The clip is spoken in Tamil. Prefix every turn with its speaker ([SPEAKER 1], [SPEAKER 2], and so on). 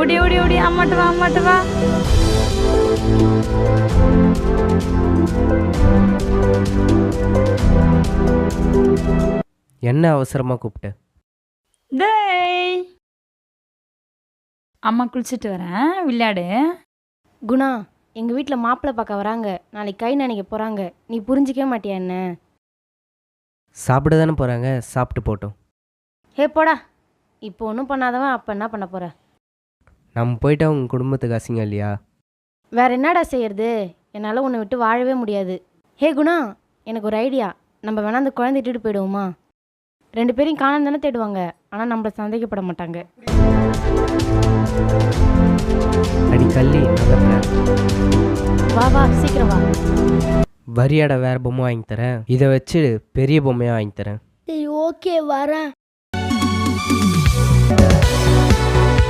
[SPEAKER 1] ஓடி ஓடி ஓடி, அம்மாட்ட வா அம்மாட்ட வா.
[SPEAKER 2] என்ன அவசரமாக கூப்பிட்ட?
[SPEAKER 1] டேய், அம்மா குளிச்சுட்டு வரேன், விளையாடு.
[SPEAKER 3] குணா, எங்கள் வீட்டில் மாப்பிள்ளை பார்க்க வராங்க. நாளைக்கு கை நனைக்க போகிறாங்க. நீ புரிஞ்சிக்கவே மாட்டியா என்ன?
[SPEAKER 2] சாப்பிட தானே போகிறாங்க, சாப்பிட்டு போட்டோம்.
[SPEAKER 3] ஹே போடா, இப்போ ஒன்றும் பண்ணாதவன் அப்போ என்ன பண்ண போகிற?
[SPEAKER 2] நம்ம போயிட்டா உங்கள் குடும்பத்துக்கு அசிங்கம் இல்லையா?
[SPEAKER 3] வேற என்னடா செய்யறது? என்னால் உன்னை விட்டு வாழவே முடியாது. ஹே குணா, எனக்கு ஒரு ஐடியா. நம்ம வேணா அந்த குழந்தை இட்டுட்டு போயிடுவோமா? 2 பேரையும் காணாம தானே தேடுவாங்க, ஆனால் நம்மளை சந்தேகப்பட மாட்டாங்க.
[SPEAKER 2] அடி கள்ளி, நல்ல plan.
[SPEAKER 3] வா வா, சீக்கிரம் வா.
[SPEAKER 2] வரியாட வேறு பொம்மை வாங்கி தரேன், இதை வச்சு பெரிய பொம்மையாக வாங்கி தரேன்.
[SPEAKER 3] சரி ஓகே, வரேன்.